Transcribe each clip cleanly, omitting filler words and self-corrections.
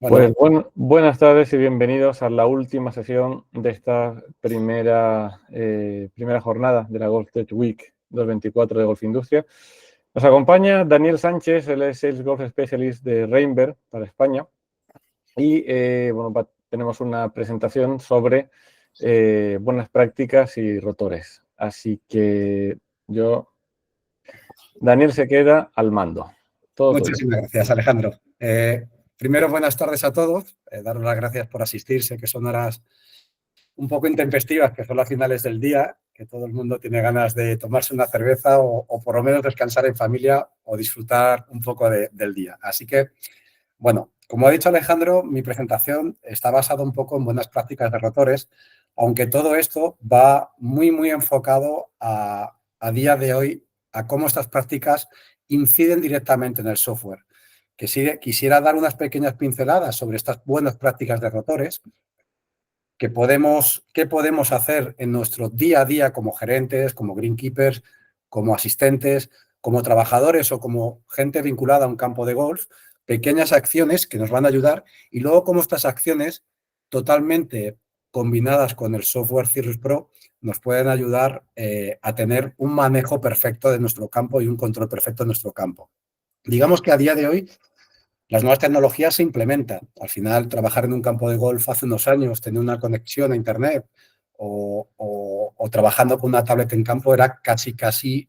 Bueno, Buenas tardes y bienvenidos a la última sesión de esta primera jornada de la Golf Tech Week 2024 de Golf Industria. Nos acompaña Daniel Sánchez, él es Sales Golf Specialist de Reinver para España. Y tenemos una presentación sobre buenas prácticas y rotores. Así que Daniel se queda al mando. Todo tuyo. muchísimas gracias, Alejandro. Primero, buenas tardes a todos. Daros las gracias por asistir. Sé que son horas un poco intempestivas, que son las finales del día, que todo el mundo tiene ganas de tomarse una cerveza o por lo menos descansar en familia o disfrutar un poco del día. Así que, bueno, como ha dicho Alejandro, mi presentación está basada un poco en buenas prácticas de rotores, aunque todo esto va muy enfocado a día de hoy a cómo estas prácticas inciden directamente en el software. Quisiera dar unas pequeñas pinceladas sobre estas buenas prácticas de rotores, qué podemos hacer en nuestro día a día como gerentes, como greenkeepers, como asistentes, como trabajadores o como gente vinculada a un campo de golf, pequeñas acciones que nos van a ayudar y luego cómo estas acciones totalmente combinadas con el software Cirrus Pro nos pueden ayudar a tener un manejo perfecto de nuestro campo y un control perfecto de nuestro campo. Digamos que a día de hoy las nuevas tecnologías se implementan. Al final, trabajar en un campo de golf hace unos años, tener una conexión a Internet o trabajando con una tablet en campo era casi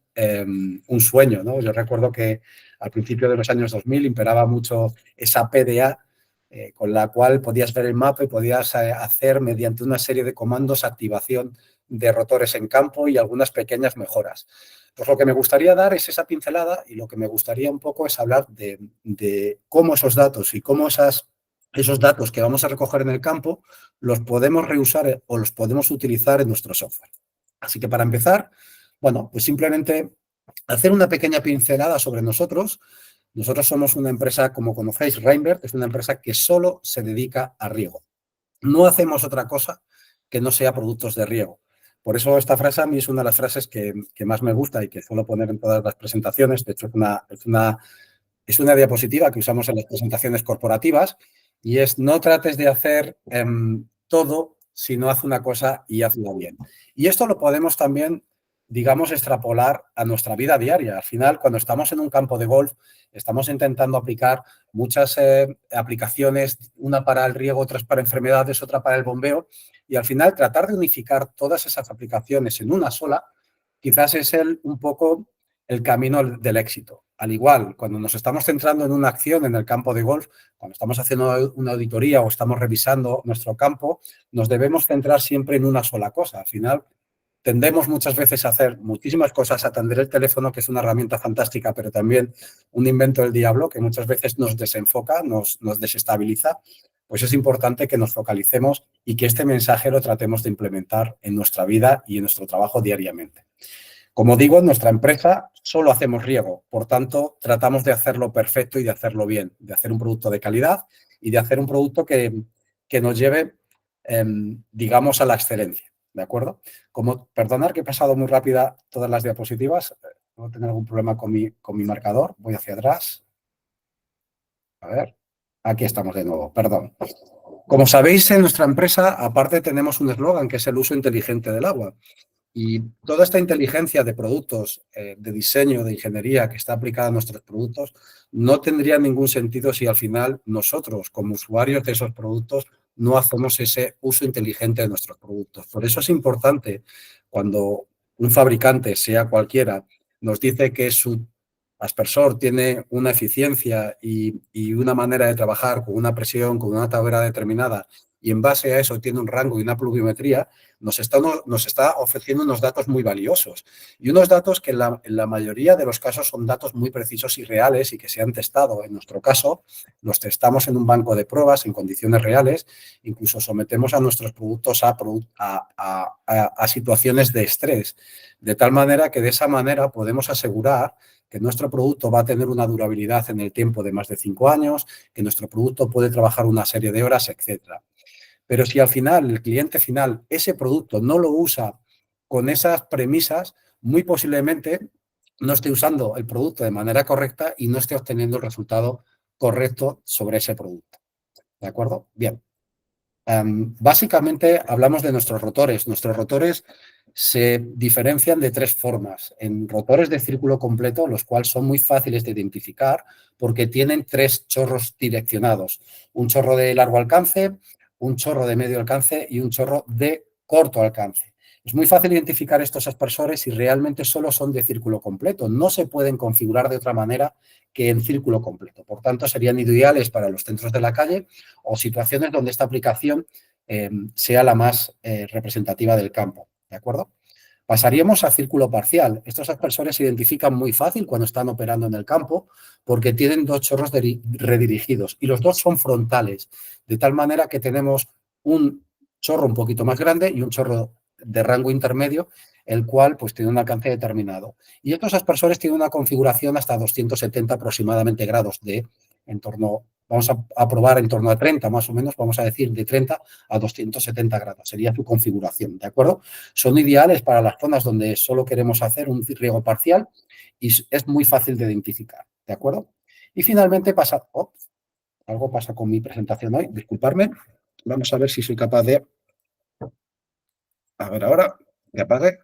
un sueño, ¿no? Yo recuerdo que al principio de los años 2000 imperaba mucho esa PDA, con la cual podías ver el mapa y podías hacer mediante una serie de comandos activación de rotores en campo y algunas pequeñas mejoras. Pues lo que me gustaría dar es esa pincelada y lo que me gustaría un poco es hablar de cómo esos datos y cómo esos datos que vamos a recoger en el campo los podemos reusar o los podemos utilizar en nuestro software. Así que para empezar, bueno, pues simplemente hacer una pequeña pincelada sobre nosotros. Nosotros somos una empresa, como conocéis, Reinver, es una empresa que solo se dedica a riego. No hacemos otra cosa que no sea productos de riego. Por eso esta frase a mí es una de las frases que más me gusta y que suelo poner en todas las presentaciones. De hecho, es una diapositiva que usamos en las presentaciones corporativas y es: no trates de hacer todo, sino haz una cosa y hazla bien. Y esto lo podemos también, digamos, extrapolar a nuestra vida diaria. Al final, cuando estamos en un campo de golf, estamos intentando aplicar muchas aplicaciones, una para el riego, otras para enfermedades, otra para el bombeo, y al final tratar de unificar todas esas aplicaciones en una sola, quizás es un poco el camino del éxito. Al igual, cuando nos estamos centrando en una acción en el campo de golf, cuando estamos haciendo una auditoría o estamos revisando nuestro campo, nos debemos centrar siempre en una sola cosa. Al final, tendemos muchas veces a hacer muchísimas cosas, a atender el teléfono, que es una herramienta fantástica, pero también un invento del diablo que muchas veces nos desenfoca, nos desestabiliza. Pues es importante que nos focalicemos y que este mensaje lo tratemos de implementar en nuestra vida y en nuestro trabajo diariamente. Como digo, en nuestra empresa solo hacemos riego, por tanto, tratamos de hacerlo perfecto y de hacerlo bien, de hacer un producto de calidad y de hacer un producto que nos lleve, digamos, a la excelencia. ¿De acuerdo? Perdonar que he pasado muy rápida todas las diapositivas. Puedo tener algún problema con mi marcador. Voy hacia atrás. A ver. Aquí estamos de nuevo. Perdón. Como sabéis, en nuestra empresa, aparte, tenemos un eslogan que es el uso inteligente del agua. Y toda esta inteligencia de productos, de diseño, de ingeniería que está aplicada a nuestros productos, no tendría ningún sentido si al final nosotros, como usuarios de esos productos, no hacemos ese uso inteligente de nuestros productos. Por eso es importante cuando un fabricante, sea cualquiera, nos dice que su aspersor tiene una eficiencia y una manera de trabajar con una presión, con una tabla determinada, y en base a eso tiene un rango y una pluviometría, nos está ofreciendo unos datos muy valiosos. Y unos datos que en la mayoría de los casos son datos muy precisos y reales y que se han testado. En nuestro caso, los testamos en un banco de pruebas en condiciones reales, incluso sometemos a nuestros productos a situaciones de estrés, de tal manera que de esa manera podemos asegurar que nuestro producto va a tener una durabilidad en el tiempo de más de 5 años, que nuestro producto puede trabajar una serie de horas, etcétera. Pero si al final, el cliente final, ese producto no lo usa con esas premisas, muy posiblemente no esté usando el producto de manera correcta y no esté obteniendo el resultado correcto sobre ese producto. ¿De acuerdo? Bien. Básicamente hablamos de nuestros rotores. Nuestros rotores se diferencian de tres formas. En rotores de círculo completo, los cuales son muy fáciles de identificar porque tienen tres chorros direccionados. Un chorro de largo alcance, un chorro de medio alcance y un chorro de corto alcance. Es muy fácil identificar estos aspersores y realmente solo son de círculo completo. No se pueden configurar de otra manera que en círculo completo. Por tanto, serían ideales para los centros de la calle o situaciones donde esta aplicación sea la más representativa del campo. ¿De acuerdo? Pasaríamos a círculo parcial. Estos aspersores se identifican muy fácil cuando están operando en el campo porque tienen dos chorros redirigidos y los dos son frontales, de tal manera que tenemos un chorro un poquito más grande y un chorro de rango intermedio, el cual pues tiene un alcance determinado. Y estos aspersores tienen una configuración hasta 270 aproximadamente grados de entorno, vamos a probar en torno a 30 más o menos, vamos a decir de 30 a 270 grados, sería su configuración, ¿de acuerdo? Son ideales para las zonas donde solo queremos hacer un riego parcial y es muy fácil de identificar, ¿de acuerdo? Y finalmente pasa, algo pasa con mi presentación hoy, disculparme, vamos a ver si soy capaz de, a ver ahora, que apague.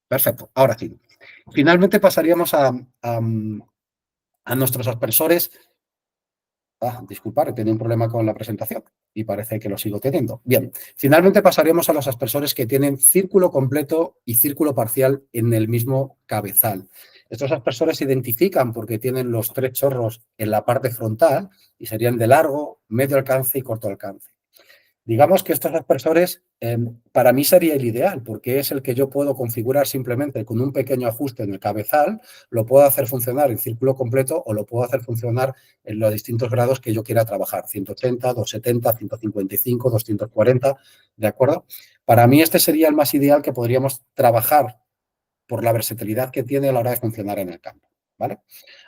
Perfecto, ahora sí. Finalmente pasaríamos a nuestros aspersores. Disculpar, he tenido un problema con la presentación y parece que lo sigo teniendo. Bien, finalmente pasaremos a los aspersores que tienen círculo completo y círculo parcial en el mismo cabezal. Estos aspersores se identifican porque tienen los tres chorros en la parte frontal y serían de largo, medio alcance y corto alcance. Digamos que estos aspersores para mí sería el ideal porque es el que yo puedo configurar simplemente con un pequeño ajuste en el cabezal, lo puedo hacer funcionar en círculo completo o lo puedo hacer funcionar en los distintos grados que yo quiera trabajar, 180, 270, 155, 240, ¿de acuerdo? Para mí este sería el más ideal que podríamos trabajar por la versatilidad que tiene a la hora de funcionar en el campo, ¿vale?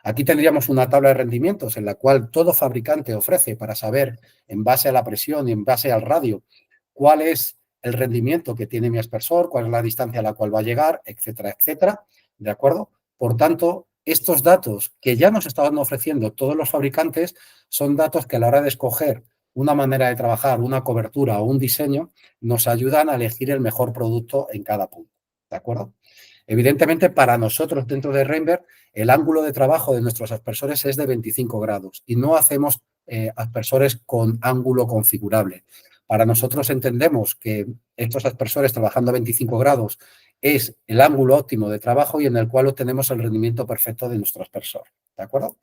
Aquí tendríamos una tabla de rendimientos en la cual todo fabricante ofrece para saber, en base a la presión y en base al radio, cuál es el rendimiento que tiene mi aspersor, cuál es la distancia a la cual va a llegar, etcétera, etcétera, ¿de acuerdo? Por tanto, estos datos que ya nos estaban ofreciendo todos los fabricantes son datos que a la hora de escoger una manera de trabajar, una cobertura o un diseño, nos ayudan a elegir el mejor producto en cada punto, ¿de acuerdo? Evidentemente, para nosotros dentro de Reinberg, el ángulo de trabajo de nuestros aspersores es de 25 grados y no hacemos aspersores con ángulo configurable. Para nosotros entendemos que estos aspersores trabajando a 25 grados es el ángulo óptimo de trabajo y en el cual obtenemos el rendimiento perfecto de nuestro aspersor. ¿De acuerdo?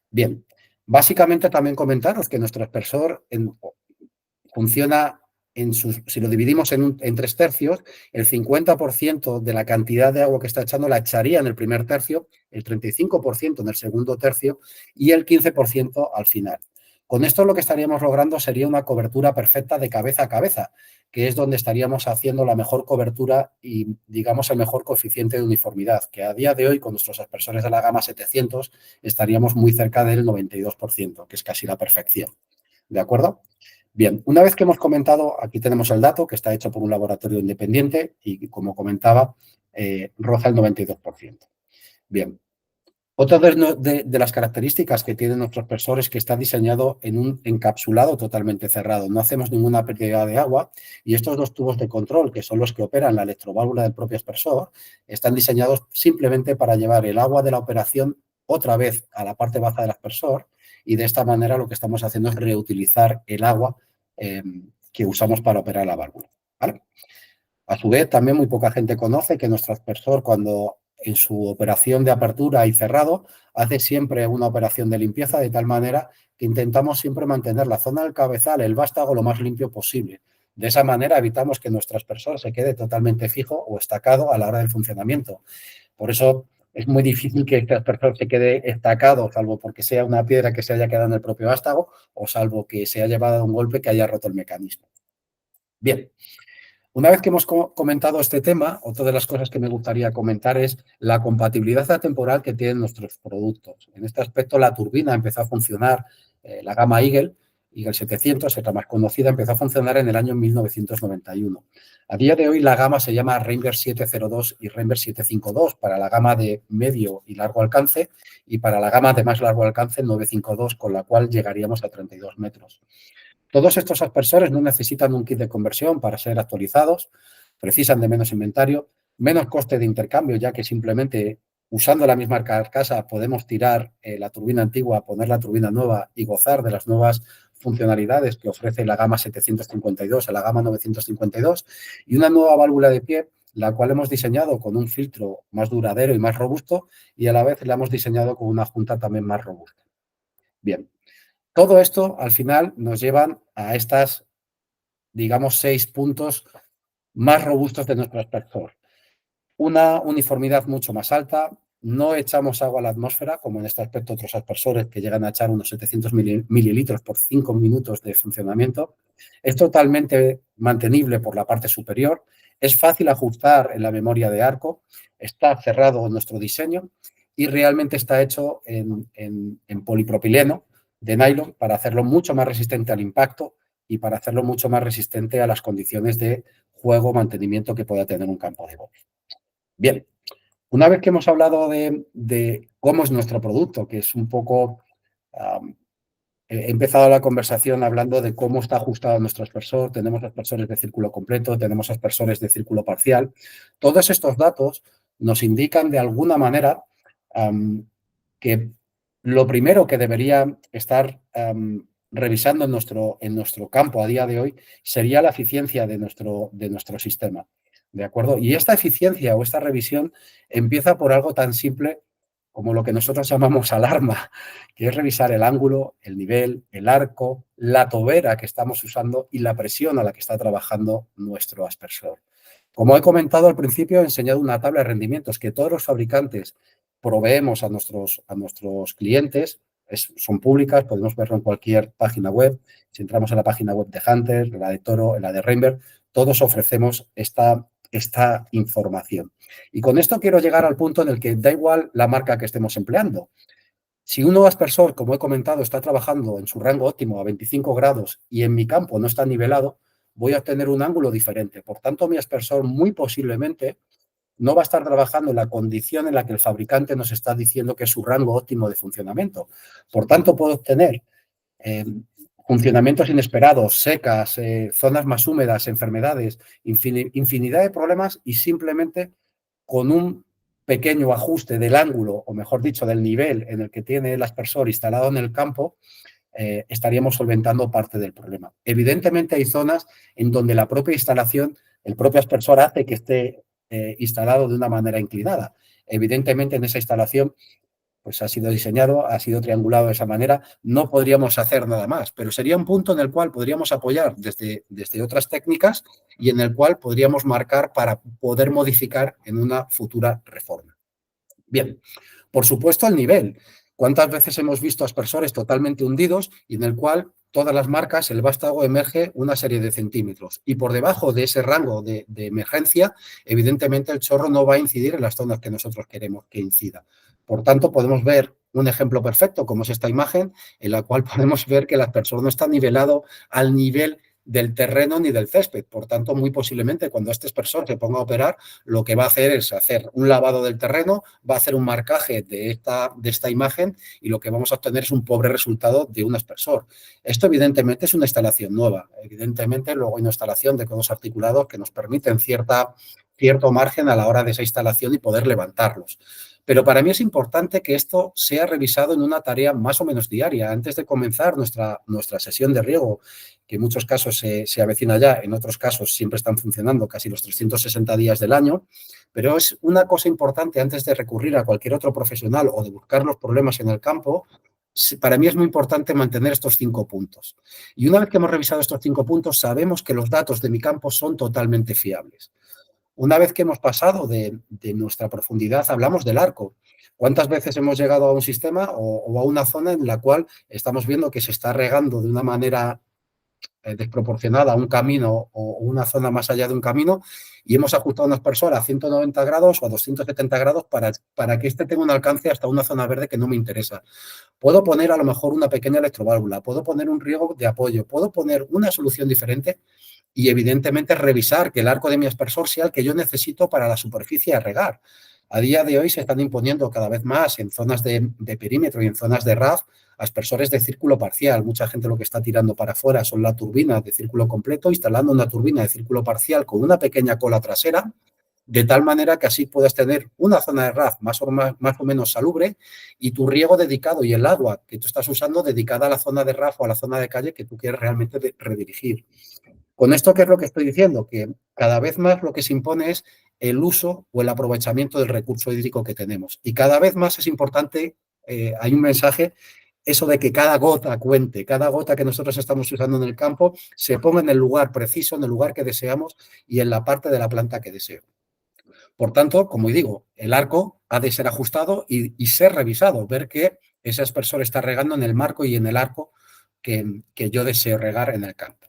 Bien, básicamente también comentaros que nuestro aspersor funciona si lo dividimos en tres tercios, el 50% de la cantidad de agua que está echando la echaría en el primer tercio, el 35% en el segundo tercio y el 15% al final. Con esto lo que estaríamos logrando sería una cobertura perfecta de cabeza a cabeza, que es donde estaríamos haciendo la mejor cobertura y, digamos, el mejor coeficiente de uniformidad, que a día de hoy con nuestros aspersores de la gama 700 estaríamos muy cerca del 92%, que es casi la perfección. ¿De acuerdo? Bien, una vez que hemos comentado, aquí tenemos el dato que está hecho por un laboratorio independiente y, como comentaba, roza el 92%. Bien, otra de las características que tienen nuestros aspersores es que está diseñado en un encapsulado totalmente cerrado. No hacemos ninguna pérdida de agua y estos dos tubos de control, que son los que operan la electroválvula del propio aspersor, están diseñados simplemente para llevar el agua de la operación otra vez a la parte baja del aspersor y de esta manera lo que estamos haciendo es reutilizar el agua que usamos para operar la válvula, ¿vale? A su vez, también muy poca gente conoce que nuestro aspersor, cuando en su operación de apertura y cerrado, hace siempre una operación de limpieza de tal manera que intentamos siempre mantener la zona del cabezal, el vástago, lo más limpio posible. De esa manera evitamos que nuestro aspersor se quede totalmente fijo o estacado a la hora del funcionamiento. Por eso es muy difícil que este aspersor se quede estacado, salvo porque sea una piedra que se haya quedado en el propio vástago o salvo que se haya llevado un golpe que haya roto el mecanismo. Bien. Una vez que hemos comentado este tema, otra de las cosas que me gustaría comentar es la compatibilidad atemporal que tienen nuestros productos. En este aspecto, la turbina empezó a funcionar, la gama Eagle, Eagle 700, otra más conocida, empezó a funcionar en el año 1991. A día de hoy la gama se llama Rainbird 702 y Rainbird 752 para la gama de medio y largo alcance y para la gama de más largo alcance 952, con la cual llegaríamos a 32 metros. Todos estos aspersores no necesitan un kit de conversión para ser actualizados, precisan de menos inventario, menos coste de intercambio, ya que simplemente usando la misma carcasa podemos tirar la turbina antigua, poner la turbina nueva y gozar de las nuevas funcionalidades que ofrece la gama 752 a la gama 952 y una nueva válvula de pie, la cual hemos diseñado con un filtro más duradero y más robusto y a la vez la hemos diseñado con una junta también más robusta. Bien, todo esto al final nos llevan a estas, digamos, 6 puntos más robustos de nuestro aspersor. Una uniformidad mucho más alta, no echamos agua a la atmósfera, como en este aspecto otros aspersores que llegan a echar unos 700 mililitros por 5 minutos de funcionamiento. Es totalmente mantenible por la parte superior, es fácil ajustar en la memoria de arco, está cerrado en nuestro diseño y realmente está hecho en polipropileno de nylon para hacerlo mucho más resistente al impacto y para hacerlo mucho más resistente a las condiciones de juego o mantenimiento que pueda tener un campo de golf. Bien, una vez que hemos hablado de cómo es nuestro producto, que es un poco... he empezado la conversación hablando de cómo está ajustado nuestro aspersor, tenemos aspersores de círculo completo, tenemos aspersores de círculo parcial. Todos estos datos nos indican de alguna manera que lo primero que debería estar revisando en nuestro campo a día de hoy sería la eficiencia de nuestro sistema. ¿De acuerdo? Y esta eficiencia o esta revisión empieza por algo tan simple como lo que nosotros llamamos alarma, que es revisar el ángulo, el nivel, el arco, la tobera que estamos usando y la presión a la que está trabajando nuestro aspersor. Como he comentado al principio, he enseñado una tabla de rendimientos que todos los fabricantes proveemos a nuestros clientes. Son públicas, podemos verlo en cualquier página web. Si entramos a la página web de Hunter, la de Toro, la de Rainbird, todos ofrecemos esta información. Y con esto quiero llegar al punto en el que da igual la marca que estemos empleando. Si un nuevo aspersor, como he comentado, está trabajando en su rango óptimo a 25 grados y en mi campo no está nivelado, voy a obtener un ángulo diferente. Por tanto, mi aspersor muy posiblemente no va a estar trabajando en la condición en la que el fabricante nos está diciendo que es su rango óptimo de funcionamiento. Por tanto, puedo obtener funcionamientos inesperados, secas, zonas más húmedas, enfermedades, infinidad de problemas y simplemente con un pequeño ajuste del ángulo, o mejor dicho, del nivel en el que tiene el aspersor instalado en el campo, estaríamos solventando parte del problema. Evidentemente hay zonas en donde la propia instalación, el propio aspersor hace que esté instalado de una manera inclinada. Evidentemente en esa instalación pues ha sido diseñado, ha sido triangulado de esa manera, no podríamos hacer nada más, pero sería un punto en el cual podríamos apoyar desde otras técnicas y en el cual podríamos marcar para poder modificar en una futura reforma. Bien, por supuesto el nivel. ¿Cuántas veces hemos visto aspersores totalmente hundidos y en el cual todas las marcas, el vástago emerge una serie de centímetros? Y por debajo de ese rango de emergencia, evidentemente el chorro no va a incidir en las zonas que nosotros queremos que incida. Por tanto, podemos ver un ejemplo perfecto, como es esta imagen, en la cual podemos ver que el aspersor no está nivelado al nivel del terreno ni del césped. Por tanto, muy posiblemente cuando este aspersor se ponga a operar, lo que va a hacer es hacer un lavado del terreno, va a hacer un marcaje de esta imagen y lo que vamos a obtener es un pobre resultado de un aspersor. Esto evidentemente es una instalación nueva. Evidentemente luego hay una instalación de codos articulados que nos permiten cierto margen a la hora de esa instalación y poder levantarlos. Pero para mí es importante que esto sea revisado en una tarea más o menos diaria. Antes de comenzar nuestra sesión de riego, que en muchos casos se avecina ya, en otros casos siempre están funcionando casi los 360 días del año, pero es una cosa importante antes de recurrir a cualquier otro profesional o de buscar los problemas en el campo. Para mí es muy importante mantener estos 5 puntos. Y una vez que hemos revisado estos 5 puntos, sabemos que los datos de mi campo son totalmente fiables. Una vez que hemos pasado de nuestra profundidad, hablamos del arco. ¿Cuántas veces hemos llegado a un sistema o a una zona en la cual estamos viendo que se está regando de una manera desproporcionada a un camino o una zona más allá de un camino y hemos ajustado una aspersor a 190 grados o a 270 grados para que éste tenga un alcance hasta una zona verde que no me interesa? puedo poner a lo mejor una pequeña electroválvula, puedo poner un riego de apoyo, puedo poner una solución diferente y evidentemente revisar que el arco de mi aspersor sea el que yo necesito para la superficie a regar. A día de hoy se están imponiendo cada vez más en zonas de perímetro y en zonas de RAF aspersores de círculo parcial. Mucha gente lo que está tirando para afuera son las turbinas de círculo completo, instalando una turbina de círculo parcial con una pequeña cola trasera, de tal manera que así puedas tener una zona de RAF más o menos salubre y tu riego dedicado y el agua que tú estás usando dedicada a la zona de RAF o a la zona de calle que tú quieres realmente redirigir. Con esto, ¿qué es lo que estoy diciendo? Que cada vez más lo que se impone es el uso o el aprovechamiento del recurso hídrico que tenemos. Y cada vez más es importante, hay un mensaje, eso de que cada gota cuente, cada gota que nosotros estamos usando en el campo se ponga en el lugar preciso, en el lugar que deseamos y en la parte de la planta que deseo. Por tanto, como digo, el arco ha de ser ajustado y ser revisado, ver que ese aspersor está regando en el marco y en el arco que yo deseo regar en el campo.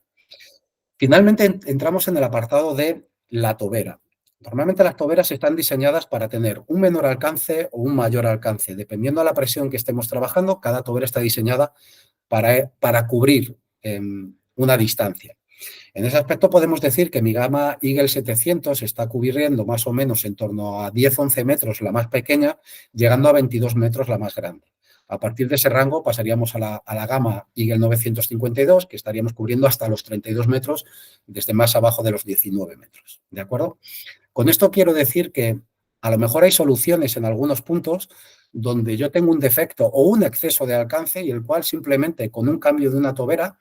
Finalmente entramos en el apartado de la tobera. Normalmente las toberas están diseñadas para tener un menor alcance o un mayor alcance. Dependiendo de la presión que estemos trabajando, cada tobera está diseñada para cubrir una distancia. En ese aspecto podemos decir que mi gama Eagle 700 está cubriendo más o menos en torno a 10-11 metros la más pequeña, llegando a 22 metros la más grande. A partir de ese rango pasaríamos a la gama Eagle 952, que estaríamos cubriendo hasta los 32 metros, desde más abajo de los 19 metros. ¿De acuerdo? Con esto quiero decir que a lo mejor hay soluciones en algunos puntos donde yo tengo un defecto o un exceso de alcance y el cual simplemente con un cambio de una tobera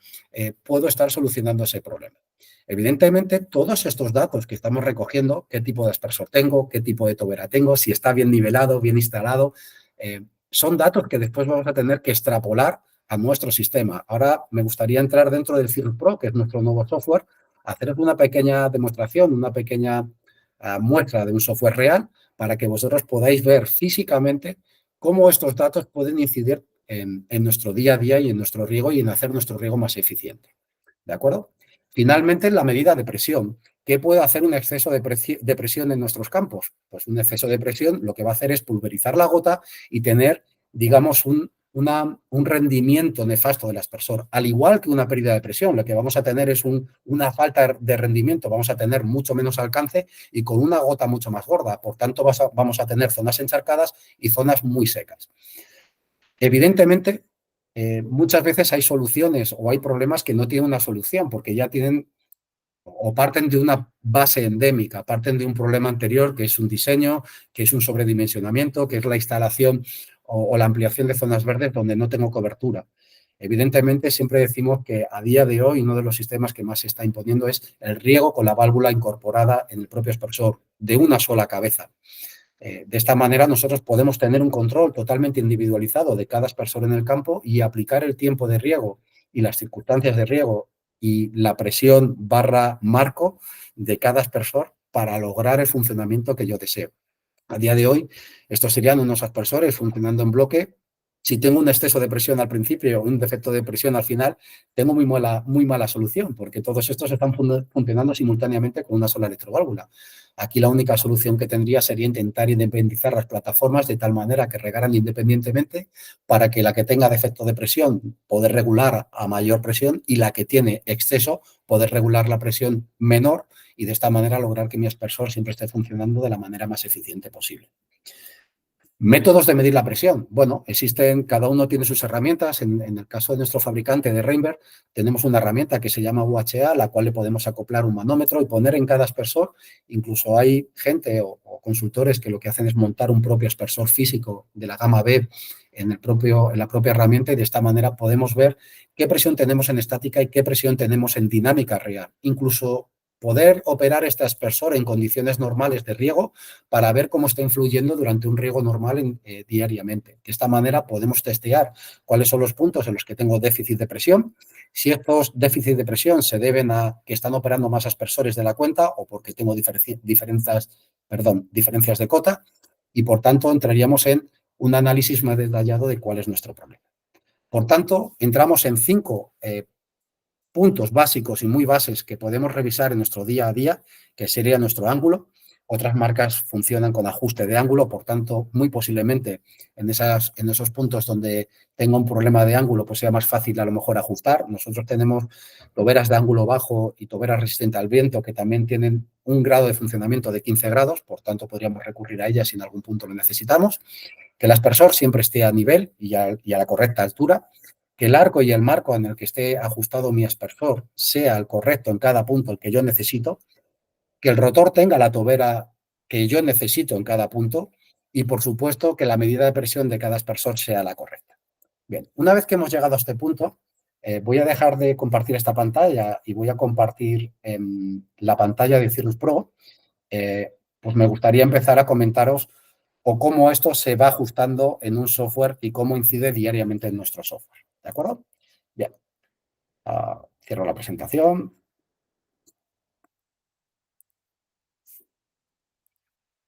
puedo estar solucionando ese problema. Evidentemente, todos estos datos que estamos recogiendo, qué tipo de aspersor tengo, qué tipo de tobera tengo, si está bien nivelado, bien instalado, son datos que después vamos a tener que extrapolar a nuestro sistema. Ahora me gustaría entrar dentro del Cirrus Pro, que es nuestro nuevo software, hacer una pequeña demostración, una pequeña muestra de un software real para que vosotros podáis ver físicamente cómo estos datos pueden incidir en nuestro día a día y en nuestro riego y en hacer nuestro riego más eficiente. ¿De acuerdo? Finalmente, la medida de presión. ¿Qué puede hacer un exceso de presión en nuestros campos? Pues un exceso de presión lo que va a hacer es pulverizar la gota y tener, digamos, un rendimiento nefasto del aspersor. Al igual que una pérdida de presión, lo que vamos a tener es una falta de rendimiento, vamos a tener mucho menos alcance y con una gota mucho más gorda. Por tanto, vamos a tener zonas encharcadas y zonas muy secas. Evidentemente, muchas veces hay soluciones o hay problemas que no tienen una solución porque ya tienen o parten de una base endémica, parten de un problema anterior que es un diseño, que es un sobredimensionamiento, que es la instalación o la ampliación de zonas verdes donde no tengo cobertura. Evidentemente, siempre decimos que a día de hoy uno de los sistemas que más se está imponiendo es el riego con la válvula incorporada en el propio aspersor de una sola cabeza. De esta manera nosotros podemos tener un control totalmente individualizado de cada aspersor en el campo y aplicar el tiempo de riego y las circunstancias de riego y la presión / marco de cada aspersor para lograr el funcionamiento que yo deseo. A día de hoy, estos serían unos aspersores funcionando en bloque. Si tengo un exceso de presión al principio o un defecto de presión al final, tengo muy mala solución, porque todos estos están funcionando simultáneamente con una sola electroválvula. Aquí la única solución que tendría sería intentar independizar las plataformas de tal manera que regaran independientemente para que la que tenga defecto de presión poder regular a mayor presión y la que tiene exceso poder regular la presión menor y de esta manera lograr que mi aspersor siempre esté funcionando de la manera más eficiente posible. Métodos de medir la presión. Bueno, existen, cada uno tiene sus herramientas. En el caso de nuestro fabricante de Reinberg, tenemos una herramienta que se llama UHA, a la cual le podemos acoplar un manómetro y poner en cada aspersor. Incluso hay gente o consultores que lo que hacen es montar un propio aspersor físico de la gama B en la propia herramienta y de esta manera podemos ver qué presión tenemos en estática y qué presión tenemos en dinámica real. Incluso poder operar este aspersor en condiciones normales de riego para ver cómo está influyendo durante un riego normal diariamente. De esta manera podemos testear cuáles son los puntos en los que tengo déficit de presión, si estos déficits de presión se deben a que están operando más aspersores de la cuenta o porque tengo diferencias de cota y, por tanto, entraríamos en un análisis más detallado de cuál es nuestro problema. Por tanto, entramos en 5 puntos básicos y muy bases que podemos revisar en nuestro día a día, que sería nuestro ángulo. Otras marcas funcionan con ajuste de ángulo, por tanto, muy posiblemente en esos puntos donde tengo un problema de ángulo, pues sea más fácil a lo mejor ajustar. Nosotros tenemos toberas de ángulo bajo y toberas resistentes al viento que también tienen un grado de funcionamiento de 15 grados, por tanto, podríamos recurrir a ellas si en algún punto lo necesitamos. Que el aspersor siempre esté a nivel y a la correcta altura. Que el arco y el marco en el que esté ajustado mi aspersor sea el correcto en cada punto el que yo necesito. Que el rotor tenga la tobera que yo necesito en cada punto y, por supuesto, que la medida de presión de cada aspersor sea la correcta. Bien, una vez que hemos llegado a este punto, voy a dejar de compartir esta pantalla y voy a compartir la pantalla de Cirrus Pro. Pues me gustaría empezar a comentaros o cómo esto se va ajustando en un software y cómo incide diariamente en nuestro software. ¿De acuerdo? Bien. Cierro la presentación.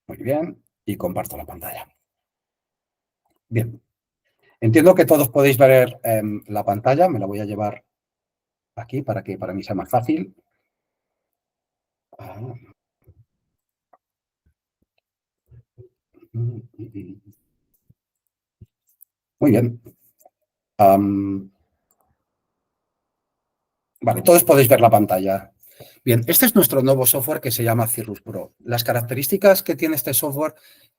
Muy bien. Y comparto la pantalla. Bien. Entiendo que todos podéis ver la pantalla. Me la voy a llevar aquí para que para mí sea más fácil. Muy bien. Vale, todos podéis ver la pantalla. Bien, este es nuestro nuevo software que se llama Cirrus Pro. Las características que tiene este software,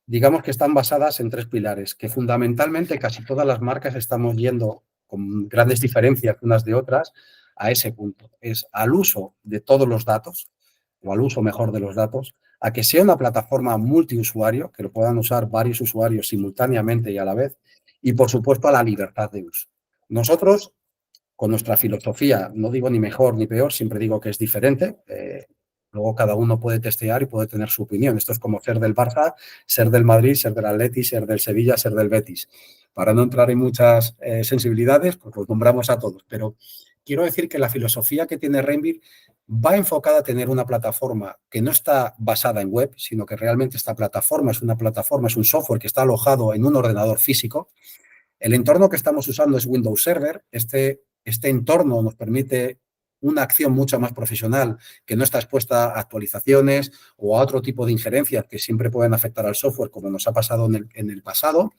digamos que están basadas en tres pilares, que fundamentalmente casi todas las marcas estamos yendo con grandes diferencias unas de otras a ese punto. Es al uso de todos los datos, o al uso mejor de los datos, a que sea una plataforma multiusuario, que lo puedan usar varios usuarios simultáneamente y a la vez, y por supuesto a la libertad de uso. Nosotros con nuestra filosofía, no digo ni mejor ni peor, siempre digo que es diferente. Luego cada uno puede testear y puede tener su opinión. Esto es como ser del Barça, ser del Madrid, ser del Atleti, ser del Sevilla, ser del Betis. Para no entrar en muchas sensibilidades, pues los nombramos a todos. Pero quiero decir que la filosofía que tiene Rainbeer va enfocada a tener una plataforma que no está basada en web, sino que realmente esta plataforma es una plataforma, es un software que está alojado en un ordenador físico. El entorno que estamos usando es Windows Server. Este entorno nos permite una acción mucho más profesional que no está expuesta a actualizaciones o a otro tipo de injerencias que siempre pueden afectar al software, como nos ha pasado en el pasado,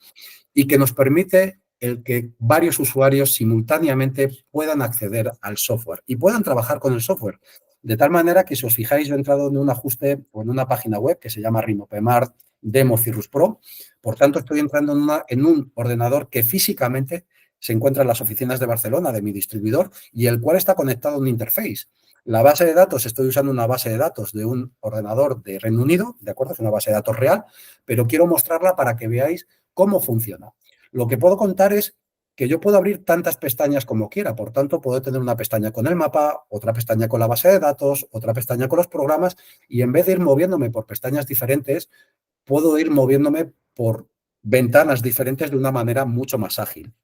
y que nos permite el que varios usuarios simultáneamente puedan acceder al software y puedan trabajar con el software. De tal manera que, si os fijáis, yo he entrado en un ajuste o en una página web que se llama Rimopemart Demo Cirrus Pro. Por tanto, estoy entrando en un ordenador que físicamente se encuentra en las oficinas de Barcelona, de mi distribuidor, y el cual está conectado a un interface. La base de datos, estoy usando una base de datos de un ordenador de Reino Unido, ¿de acuerdo? Es una base de datos real, pero quiero mostrarla para que veáis cómo funciona. Lo que puedo contar es que yo puedo abrir tantas pestañas como quiera, por tanto, puedo tener una pestaña con el mapa, otra pestaña con la base de datos, otra pestaña con los programas, y en vez de ir moviéndome por pestañas diferentes, puedo ir moviéndome por ventanas diferentes de una manera mucho más ágil.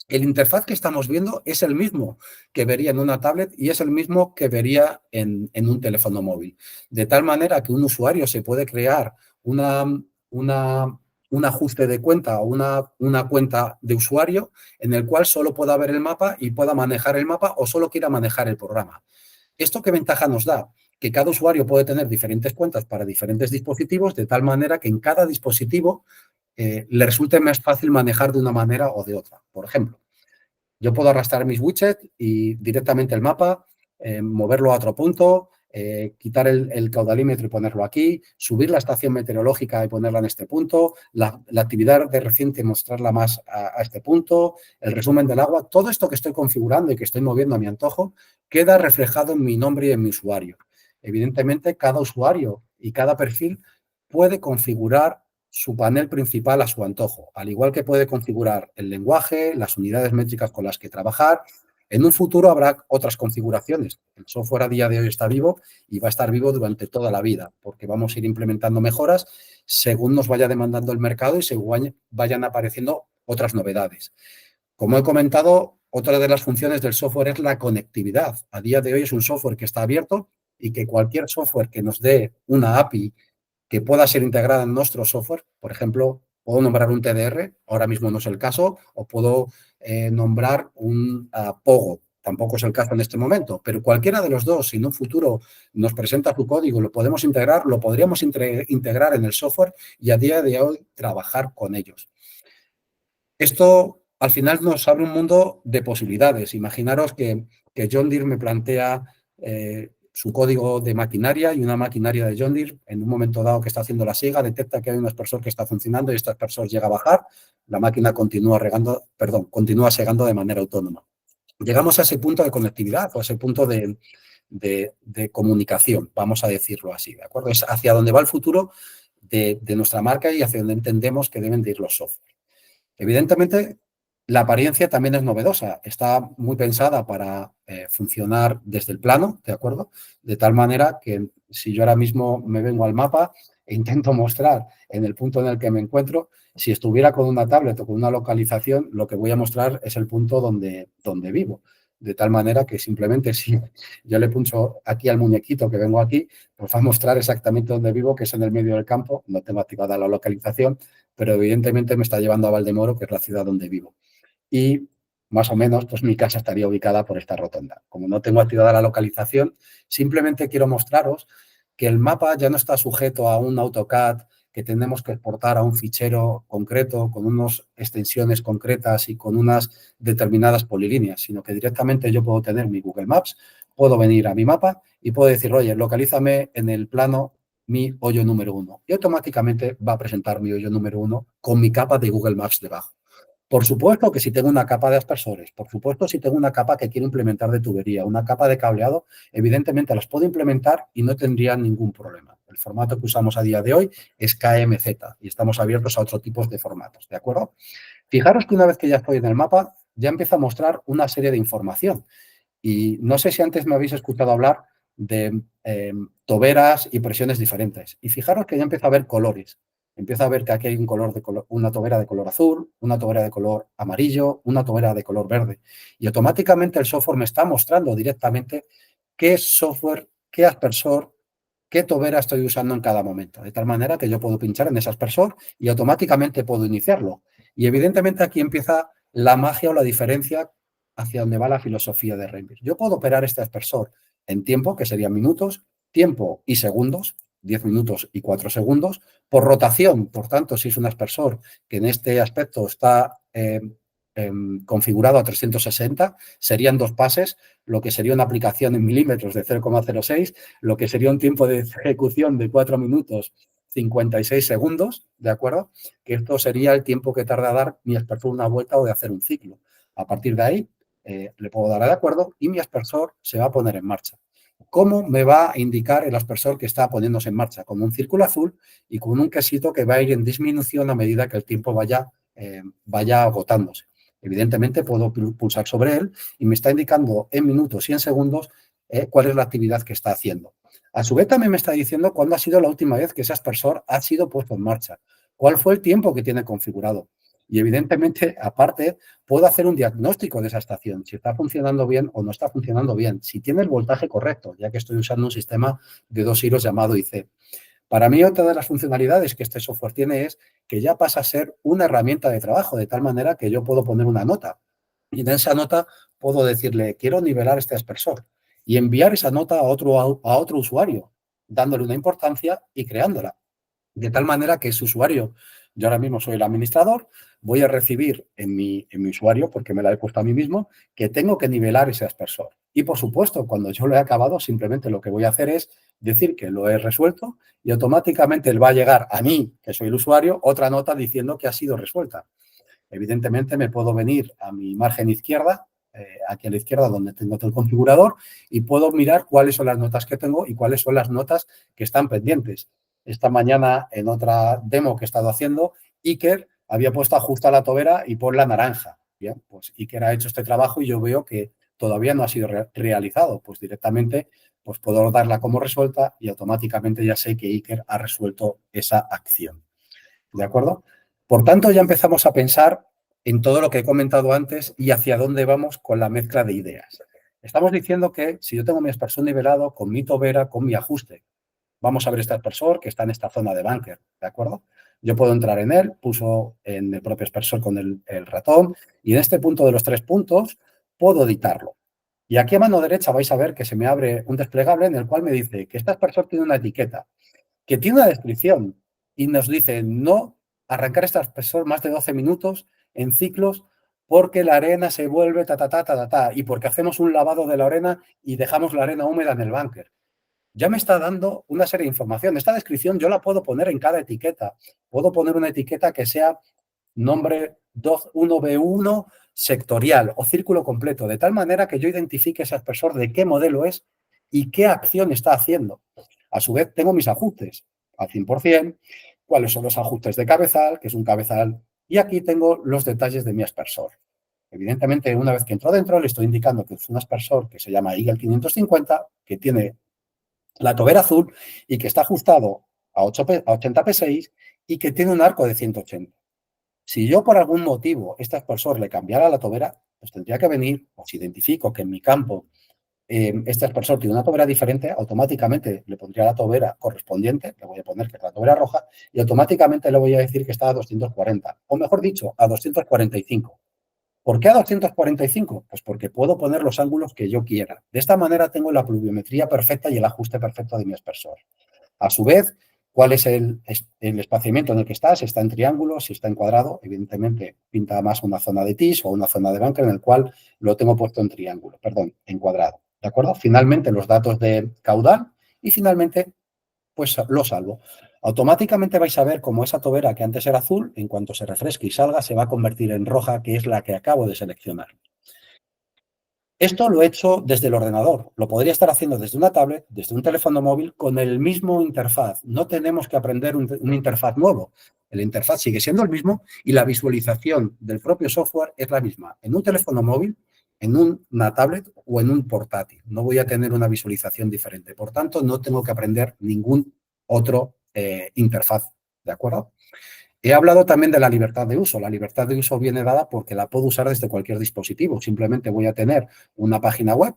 El interfaz que estamos viendo es el mismo que vería en una tablet y es el mismo que vería en un teléfono móvil. De tal manera que un usuario se puede crear un ajuste de cuenta o una cuenta de usuario en el cual solo pueda ver el mapa y pueda manejar el mapa o solo quiera manejar el programa. ¿Esto qué ventaja nos da? Que cada usuario puede tener diferentes cuentas para diferentes dispositivos, de tal manera que en cada dispositivo le resulte más fácil manejar de una manera o de otra. Por ejemplo, yo puedo arrastrar mis widgets y directamente el mapa, moverlo a otro punto, quitar el caudalímetro y ponerlo aquí, subir la estación meteorológica y ponerla en este punto, la actividad de reciente mostrarla más a este punto, el resumen del agua. Todo esto que estoy configurando y que estoy moviendo a mi antojo queda reflejado en mi nombre y en mi usuario. Evidentemente, cada usuario y cada perfil puede configurar su panel principal a su antojo, al igual que puede configurar el lenguaje, las unidades métricas con las que trabajar. En un futuro habrá otras configuraciones. El software a día de hoy está vivo y va a estar vivo durante toda la vida, porque vamos a ir implementando mejoras según nos vaya demandando el mercado y según vayan apareciendo otras novedades. Como he comentado, otra de las funciones del software es la conectividad. A día de hoy es un software que está abierto y que cualquier software que nos dé una API que pueda ser integrada en nuestro software. Por ejemplo, puedo nombrar un TDR, ahora mismo no es el caso, o puedo nombrar un Pogo, tampoco es el caso en este momento, pero cualquiera de los dos, si en un futuro nos presenta su código, lo podemos integrar, lo podríamos integrar en el software y a día de hoy trabajar con ellos. Esto al final nos abre un mundo de posibilidades. Imaginaros que John Deere me plantea su código de maquinaria y una maquinaria de John Deere, en un momento dado que está haciendo la siega, detecta que hay un aspersor que está funcionando y este aspersor llega a bajar, la máquina continúa segando de manera autónoma. Llegamos a ese punto de conectividad o a ese punto de comunicación, vamos a decirlo así, ¿de acuerdo? Es hacia donde va el futuro de nuestra marca y hacia donde entendemos que deben de ir los software. Evidentemente, la apariencia también es novedosa. Está muy pensada para funcionar desde el plano, ¿de acuerdo? De tal manera que si yo ahora mismo me vengo al mapa e intento mostrar en el punto en el que me encuentro, si estuviera con una tablet o con una localización, lo que voy a mostrar es el punto donde vivo. De tal manera que simplemente si yo le puncho aquí al muñequito que vengo aquí, pues va a mostrar exactamente dónde vivo, que es en el medio del campo. No tengo activada la localización, pero evidentemente me está llevando a Valdemoro, que es la ciudad donde vivo. Y más o menos, pues mi casa estaría ubicada por esta rotonda. Como no tengo activada la localización, simplemente quiero mostraros que el mapa ya no está sujeto a un AutoCAD que tenemos que exportar a un fichero concreto con unas extensiones concretas y con unas determinadas polilíneas, sino que directamente yo puedo tener mi Google Maps, puedo venir a mi mapa y puedo decir, oye, localízame en el plano mi hoyo número 1 y automáticamente va a presentar mi hoyo número 1 con mi capa de Google Maps debajo. Por supuesto que si tengo una capa de aspersores, por supuesto si tengo una capa que quiero implementar de tubería, una capa de cableado, evidentemente las puedo implementar y no tendría ningún problema. El formato que usamos a día de hoy es KMZ y estamos abiertos a otro tipo de formatos, ¿de acuerdo? Fijaros que una vez que ya estoy en el mapa, ya empieza a mostrar una serie de información. Y no sé si antes me habéis escuchado hablar de toberas y presiones diferentes. Y fijaros que ya empieza a ver colores. Empieza a ver que aquí hay una tobera de color azul, una tobera de color amarillo, una tobera de color verde. Y automáticamente el software me está mostrando directamente qué software, qué aspersor, qué tobera estoy usando en cada momento. De tal manera que yo puedo pinchar en ese aspersor y automáticamente puedo iniciarlo. Y evidentemente aquí empieza la magia o la diferencia hacia donde va la filosofía de Reinvir. Yo puedo operar este aspersor en tiempo, que serían minutos, tiempo y segundos, 10 minutos y 4 segundos, por rotación. Por tanto, si es un aspersor que en este aspecto está configurado a 360, serían 2 pases, lo que sería una aplicación en milímetros de 0,06, lo que sería un tiempo de ejecución de 4 minutos 56 segundos, ¿de acuerdo? Que esto sería el tiempo que tarda dar mi aspersor una vuelta o de hacer un ciclo. A partir de ahí, le puedo dar a de acuerdo y mi aspersor se va a poner en marcha. ¿Cómo me va a indicar el aspersor que está poniéndose en marcha? Con un círculo azul y con un quesito que va a ir en disminución a medida que el tiempo vaya agotándose. Evidentemente, puedo pulsar sobre él y me está indicando en minutos y en segundos cuál es la actividad que está haciendo. A su vez, también me está diciendo cuándo ha sido la última vez que ese aspersor ha sido puesto en marcha. ¿Cuál fue el tiempo que tiene configurado? Y evidentemente, aparte, puedo hacer un diagnóstico de esa estación, si está funcionando bien o no está funcionando bien, si tiene el voltaje correcto, ya que estoy usando un sistema de 2 hilos llamado IC. Para mí, otra de las funcionalidades que este software tiene es que ya pasa a ser una herramienta de trabajo, de tal manera que yo puedo poner una nota y en esa nota puedo decirle, quiero nivelar este aspersor y enviar esa nota a otro usuario, dándole una importancia y creándola. De tal manera que ese usuario, yo ahora mismo soy el administrador, voy a recibir en mi usuario, porque me la he puesto a mí mismo, que tengo que nivelar ese aspersor. Y, por supuesto, cuando yo lo he acabado, simplemente lo que voy a hacer es decir que lo he resuelto y automáticamente él va a llegar a mí, que soy el usuario, otra nota diciendo que ha sido resuelta. Evidentemente, me puedo venir a mi margen izquierda, aquí a la izquierda donde tengo todo el configurador, y puedo mirar cuáles son las notas que tengo y cuáles son las notas que están pendientes. Esta mañana, en otra demo que he estado haciendo, Iker había puesto ajusta la tobera y pon la naranja. Bien, pues Iker ha hecho este trabajo y yo veo que todavía no ha sido realizado. Pues directamente pues puedo darla como resuelta y automáticamente ya sé que Iker ha resuelto esa acción. ¿De acuerdo? Por tanto, ya empezamos a pensar en todo lo que he comentado antes y hacia dónde vamos con la mezcla de ideas. Estamos diciendo que si yo tengo mi aspersor nivelado con mi tobera, con mi ajuste, vamos a ver este aspersor que está en esta zona de bunker, ¿de acuerdo? Yo puedo entrar en él, pulso en el propio aspersor con el ratón y en este punto de los 3 puntos puedo editarlo. Y aquí a mano derecha vais a ver que se me abre un desplegable en el cual me dice que este aspersor tiene una etiqueta, que tiene una descripción y nos dice no arrancar este aspersor más de 12 minutos en ciclos porque la arena se vuelve y porque hacemos un lavado de la arena y dejamos la arena húmeda en el búnker. Ya me está dando una serie de información. Esta descripción yo la puedo poner en cada etiqueta. Puedo poner una etiqueta que sea nombre 1B1 sectorial o círculo completo, de tal manera que yo identifique ese aspersor de qué modelo es y qué acción está haciendo. A su vez, tengo mis ajustes al 100%, cuáles son los ajustes de cabezal, que es un cabezal, y aquí tengo los detalles de mi aspersor. Evidentemente, una vez que entro dentro, le estoy indicando que es un aspersor que se llama Eagle 550, que tiene la tobera azul y que está ajustado a 80 p6 y que tiene un arco de 180. Si yo por algún motivo este aspersor le cambiara la tobera, pues tendría que venir, o si identifico que en mi campo este aspersor tiene una tobera diferente, automáticamente le pondría la tobera correspondiente, le voy a poner que es la tobera roja, y automáticamente le voy a decir que está a 240, o mejor dicho, a 245. ¿Por qué a 245? Pues porque puedo poner los ángulos que yo quiera. De esta manera tengo la pluviometría perfecta y el ajuste perfecto de mi aspersor. A su vez, ¿cuál es el espaciamiento en el que está? Si está en triángulo, si está en cuadrado, evidentemente pinta más una zona de tis o una zona de búnker en el cual lo tengo puesto en triángulo, perdón, en cuadrado. ¿De acuerdo? Finalmente los datos de caudal y finalmente pues lo salvo. Automáticamente vais a ver cómo esa tobera que antes era azul, en cuanto se refresque y salga, se va a convertir en roja, que es la que acabo de seleccionar. Esto lo he hecho desde el ordenador. Lo podría estar haciendo desde una tablet, desde un teléfono móvil, con el mismo interfaz. No tenemos que aprender un interfaz nuevo. El interfaz sigue siendo el mismo y la visualización del propio software es la misma. En un teléfono móvil, en una tablet o en un portátil. No voy a tener una visualización diferente. Por tanto, no tengo que aprender ningún otro interfaz. ¿De acuerdo? He hablado también de la libertad de uso. La libertad de uso viene dada porque la puedo usar desde cualquier dispositivo. Simplemente voy a tener una página web,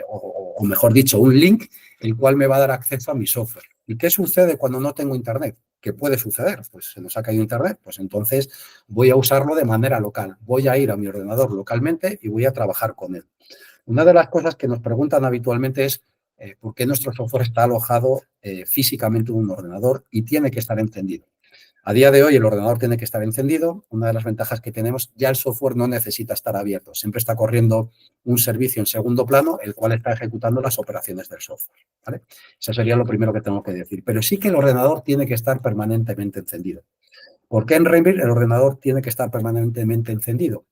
o mejor dicho, un link, el cual me va a dar acceso a mi software. ¿Y qué sucede cuando no tengo Internet? ¿Qué puede suceder? Pues se nos ha caído Internet, pues entonces voy a usarlo de manera local. Voy a ir a mi ordenador localmente y voy a trabajar con él. Una de las cosas que nos preguntan habitualmente es por qué nuestro software está alojado físicamente en un ordenador y tiene que estar encendido. A día de hoy el ordenador tiene que estar encendido. Una de las ventajas que tenemos, ya el software no necesita estar abierto. Siempre está corriendo un servicio en segundo plano, el cual está ejecutando las operaciones del software. ¿Vale? Eso sería lo primero que tengo que decir. Pero sí que el ordenador tiene que estar permanentemente encendido. ¿Por qué en Rainbeard el ordenador tiene que estar permanentemente encendido?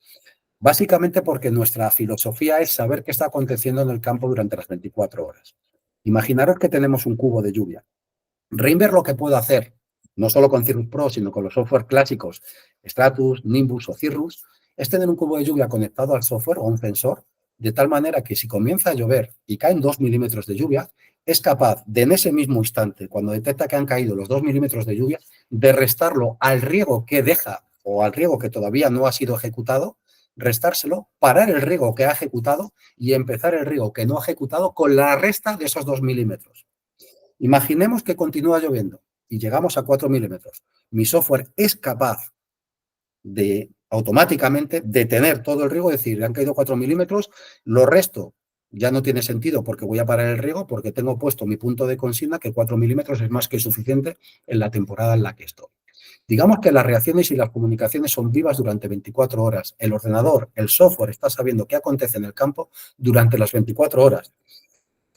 Básicamente porque nuestra filosofía es saber qué está aconteciendo en el campo durante las 24 horas. Imaginaros que tenemos un cubo de lluvia. Rainbeard lo que puedo hacer, no solo con Cirrus Pro, sino con los software clásicos, Stratus, Nimbus o Cirrus, es tener un cubo de lluvia conectado al software o a un sensor, de tal manera que si comienza a llover y caen 2 milímetros de lluvia, es capaz de en ese mismo instante, cuando detecta que han caído los 2 milímetros de lluvia, de restarlo al riego que deja o al riego que todavía no ha sido ejecutado, restárselo, parar el riego que ha ejecutado y empezar el riego que no ha ejecutado con la resta de esos 2 milímetros. Imaginemos que continúa lloviendo y llegamos a 4 milímetros. Mi software es capaz de automáticamente detener todo el riego, es decir, han caído 4 milímetros, lo resto ya no tiene sentido porque voy a parar el riego porque tengo puesto mi punto de consigna que 4 milímetros es más que suficiente en la temporada en la que estoy. Digamos que las reacciones y las comunicaciones son vivas durante 24 horas. El ordenador, el software está sabiendo qué acontece en el campo durante las 24 horas.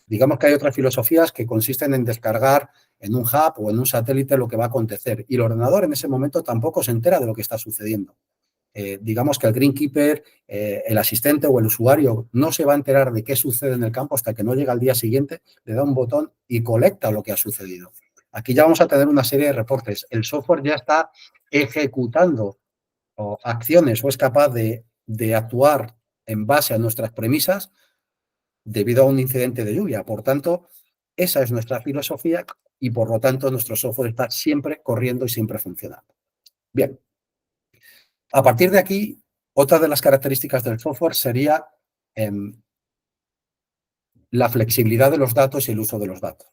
Digamos que hay otras filosofías que consisten en descargar en un hub o en un satélite lo que va a acontecer y el ordenador en ese momento tampoco se entera de lo que está sucediendo. Digamos que el greenkeeper, el asistente o el usuario no se va a enterar de qué sucede en el campo hasta que no llega al día siguiente, le da un botón y colecta lo que ha sucedido. Aquí ya vamos a tener una serie de reportes. El software ya está ejecutando acciones o es capaz de actuar en base a nuestras premisas debido a un incidente de lluvia. Por tanto, esa es nuestra filosofía y por lo tanto nuestro software está siempre corriendo y siempre funcionando. Bien, a partir de aquí, otra de las características del software sería la flexibilidad de los datos y el uso de los datos.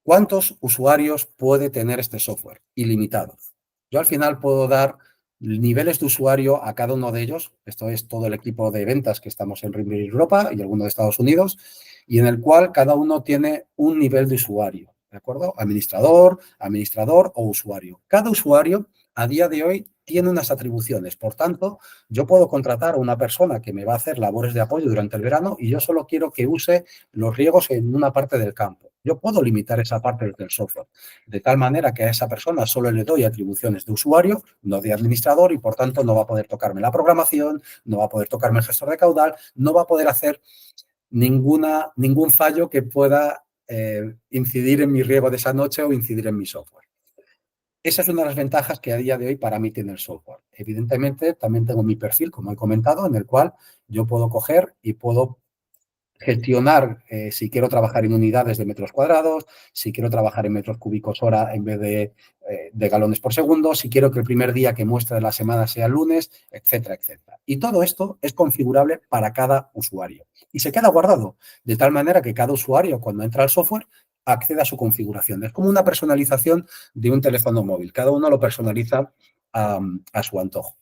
¿Cuántos usuarios puede tener este software? Ilimitados. Yo al final puedo dar niveles de usuario a cada uno de ellos. Esto es todo el equipo de ventas que estamos en Reino Europa y alguno de Estados Unidos, y en el cual cada uno tiene un nivel de usuario, ¿de acuerdo? Administrador, administrador o usuario. Cada usuario a día de hoy tiene unas atribuciones. Por tanto, yo puedo contratar a una persona que me va a hacer labores de apoyo durante el verano y yo solo quiero que use los riegos en una parte del campo. Yo puedo limitar esa parte del software, de tal manera que a esa persona solo le doy atribuciones de usuario, no de administrador, y por tanto no va a poder tocarme la programación, no va a poder tocarme el gestor de caudal, no va a poder hacer ningún fallo que pueda incidir en mi riego de esa noche o incidir en mi software. Esa es una de las ventajas que a día de hoy para mí tiene el software. Evidentemente, también tengo mi perfil, como he comentado, en el cual yo puedo coger y puedo gestionar si quiero trabajar en unidades de metros cuadrados, si quiero trabajar en metros cúbicos hora en vez de galones por segundo, si quiero que el primer día que muestre la semana sea lunes, etcétera, etcétera. Y todo esto es configurable para cada usuario y se queda guardado de tal manera que cada usuario, cuando entra al software, accede a su configuración. Es como una personalización de un teléfono móvil. Cada uno lo personaliza a su antojo.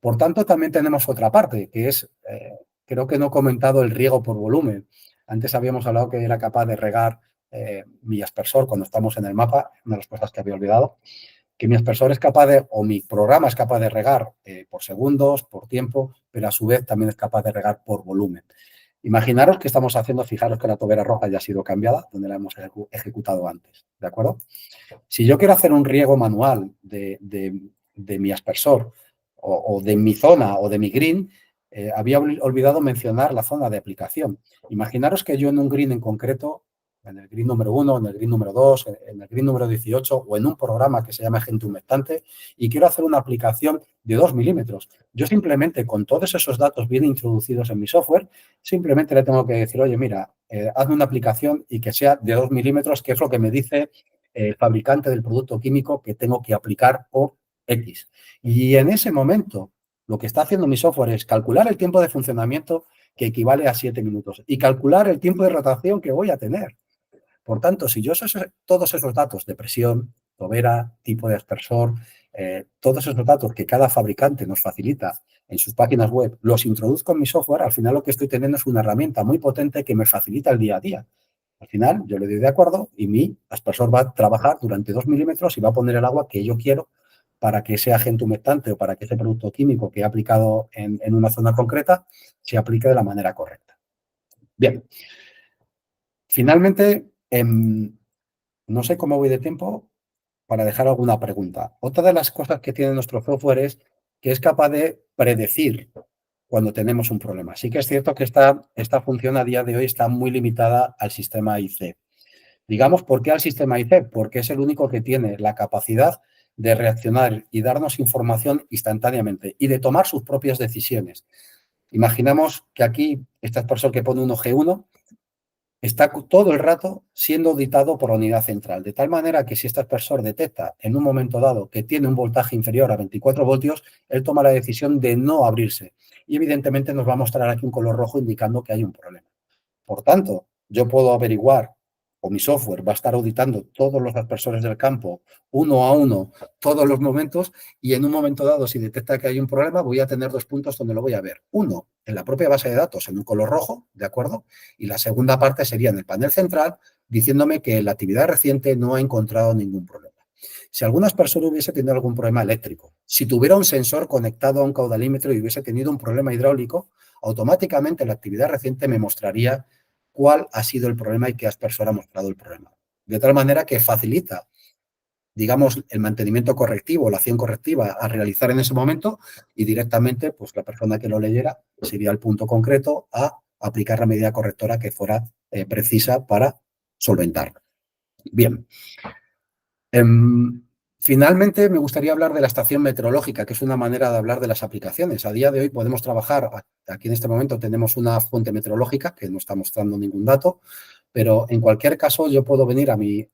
Por tanto, también tenemos otra parte, que es, creo que no he comentado el riego por volumen. Antes habíamos hablado que era capaz de regar mi aspersor cuando estamos en el mapa, una de las cosas que había olvidado, que mi aspersor es capaz de, o mi programa es capaz de regar por segundos, por tiempo, pero a su vez también es capaz de regar por volumen. Imaginaros que estamos haciendo, fijaros que la tobera roja ya ha sido cambiada, donde la hemos ejecutado antes, ¿de acuerdo? Si yo quiero hacer un riego manual de mi aspersor o de mi zona o de mi green, había olvidado mencionar la zona de aplicación. Imaginaros que yo en un green en concreto, en el green número 1, en el green número 2, en el green número 18 o en un programa que se llama agente humectante y quiero hacer una aplicación de 2 milímetros. Yo simplemente con todos esos datos bien introducidos en mi software, simplemente le tengo que decir, oye, mira, hazme una aplicación y que sea de 2 milímetros, que es lo que me dice el fabricante del producto químico que tengo que aplicar por X. Y en ese momento, lo que está haciendo mi software es calcular el tiempo de funcionamiento que equivale a 7 minutos y calcular el tiempo de rotación que voy a tener. Por tanto, si yo todos esos datos de presión, tobera, tipo de aspersor, todos esos datos que cada fabricante nos facilita en sus páginas web, los introduzco en mi software, al final lo que estoy teniendo es una herramienta muy potente que me facilita el día a día. Al final, yo le doy de acuerdo y mi aspersor va a trabajar durante 2 milímetros y va a poner el agua que yo quiero para que ese agente humectante o para que ese producto químico que he aplicado en una zona concreta se aplique de la manera correcta. Bien. Finalmente, no sé cómo voy de tiempo para dejar alguna pregunta. Otra de las cosas que tiene nuestro software es que es capaz de predecir cuando tenemos un problema. Sí que es cierto que esta función a día de hoy está muy limitada al sistema IC. Digamos, ¿por qué al sistema IC? Porque es el único que tiene la capacidad de reaccionar y darnos información instantáneamente y de tomar sus propias decisiones. Imaginamos que aquí este aspersor que pone un G1 está todo el rato siendo auditado por la unidad central, de tal manera que si este aspersor detecta en un momento dado que tiene un voltaje inferior a 24 voltios, él toma la decisión de no abrirse. Y evidentemente nos va a mostrar aquí un color rojo indicando que hay un problema. Por tanto, yo puedo averiguar, o mi software va a estar auditando todos los aspersores del campo, uno a uno, todos los momentos, y en un momento dado, si detecta que hay un problema, voy a tener 2 puntos donde lo voy a ver. Uno, en la propia base de datos, en un color rojo, ¿de acuerdo? Y la segunda parte sería en el panel central, diciéndome que la actividad reciente no ha encontrado ningún problema. Si algún aspersor hubiese tenido algún problema eléctrico, si tuviera un sensor conectado a un caudalímetro y hubiese tenido un problema hidráulico, automáticamente la actividad reciente me mostraría cuál ha sido el problema y qué aspersor ha mostrado el problema. De tal manera que facilita, digamos, el mantenimiento correctivo, la acción correctiva a realizar en ese momento y directamente, pues la persona que lo leyera sería el punto concreto a aplicar la medida correctora que fuera precisa para solventarlo. Bien. Finalmente, me gustaría hablar de la estación meteorológica, que es una manera de hablar de las aplicaciones. A día de hoy podemos trabajar, aquí en este momento tenemos una fuente meteorológica que no está mostrando ningún dato, pero en cualquier caso yo puedo venir a mi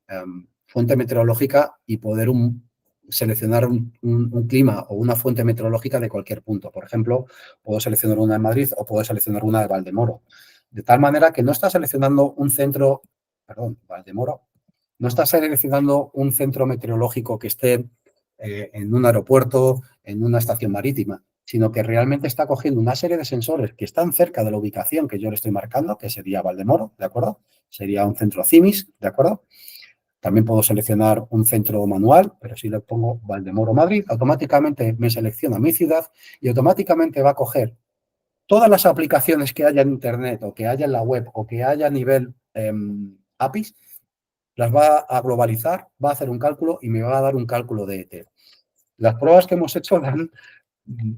fuente meteorológica y poder seleccionar un clima o una fuente meteorológica de cualquier punto. Por ejemplo, puedo seleccionar una de Madrid o puedo seleccionar una de Valdemoro. De tal manera que no está seleccionando un centro, perdón, Valdemoro, no está seleccionando un centro meteorológico que esté en un aeropuerto, en una estación marítima, sino que realmente está cogiendo una serie de sensores que están cerca de la ubicación que yo le estoy marcando, que sería Valdemoro, ¿de acuerdo? Sería un centro CIMIS, ¿de acuerdo? También puedo seleccionar un centro manual, pero si le pongo Valdemoro Madrid, automáticamente me selecciona mi ciudad y automáticamente va a coger todas las aplicaciones que haya en Internet o que haya en la web o que haya a nivel APIs, las va a globalizar, va a hacer un cálculo y me va a dar un cálculo de ET. Las pruebas que hemos hecho dan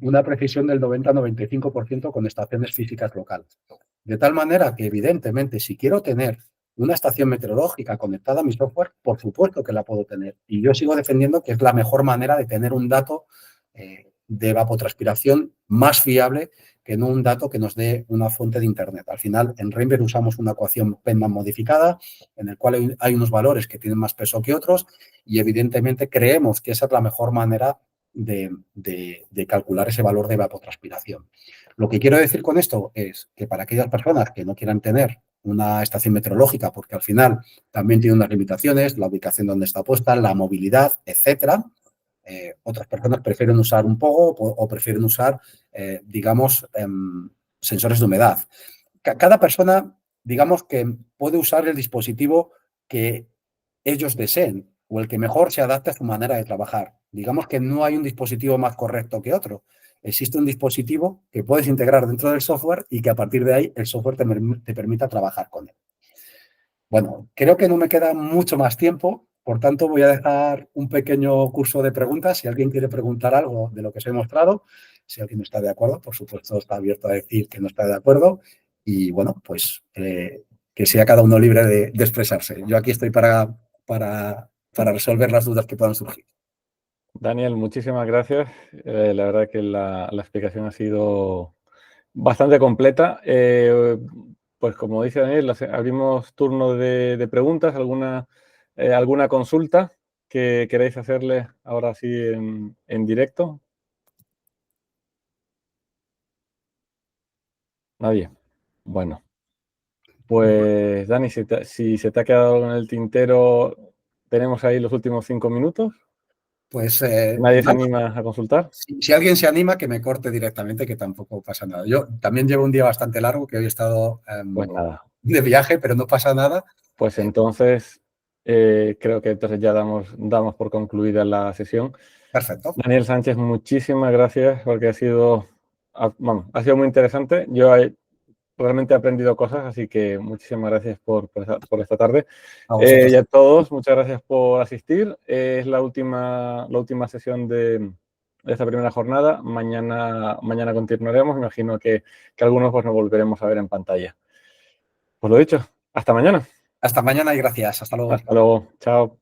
una precisión del 90-95% con estaciones físicas locales. De tal manera que, evidentemente, si quiero tener una estación meteorológica conectada a mi software, por supuesto que la puedo tener. Y yo sigo defendiendo que es la mejor manera de tener un dato de evapotranspiración más fiable que no un dato que nos dé una fuente de Internet. Al final, en Rainbird usamos una ecuación Penman modificada, en el cual hay unos valores que tienen más peso que otros y, evidentemente, creemos que esa es la mejor manera de calcular ese valor de evapotranspiración. Lo que quiero decir con esto es que para aquellas personas que no quieran tener una estación meteorológica, porque al final también tiene unas limitaciones, la ubicación donde está puesta, la movilidad, etcétera, otras personas prefieren usar un pogo o prefieren usar, digamos, sensores de humedad. Cada persona, digamos, que puede usar el dispositivo que ellos deseen o el que mejor se adapte a su manera de trabajar. Digamos que no hay un dispositivo más correcto que otro. Existe un dispositivo que puedes integrar dentro del software y que a partir de ahí el software te permita trabajar con él. Bueno, creo que no me queda mucho más tiempo, por tanto voy a dejar un pequeño curso de preguntas. Si alguien quiere preguntar algo de lo que os he mostrado, si alguien no está de acuerdo, por supuesto está abierto a decir que no está de acuerdo y bueno, pues que sea cada uno libre de expresarse. Yo aquí estoy para resolver las dudas que puedan surgir. Daniel, muchísimas gracias. La verdad que la explicación ha sido bastante completa. Pues como dice Daniel, abrimos turno de preguntas, alguna consulta que queráis hacerle ahora sí en directo. Nadie. Bueno, pues Dani, si se te ha quedado algo en el tintero, tenemos ahí los últimos 5 minutos. Pues ¿Nadie se anima a consultar? si alguien se anima, que me corte directamente, que tampoco pasa nada. Yo también llevo un día bastante largo, que hoy he estado Pues nada. de viaje, pero no pasa nada. Pues entonces, creo que entonces ya damos por concluida la sesión. Perfecto. Daniel Sánchez, muchísimas gracias porque ha sido muy interesante. Yo realmente he aprendido cosas, así que muchísimas gracias por esta tarde. Y a todos, muchas gracias por asistir. Es la última sesión de esta primera jornada. Mañana continuaremos. Me imagino que algunos pues nos volveremos a ver en pantalla. Pues lo dicho, hasta mañana. Hasta mañana y gracias. Hasta luego. Hasta luego. Chao.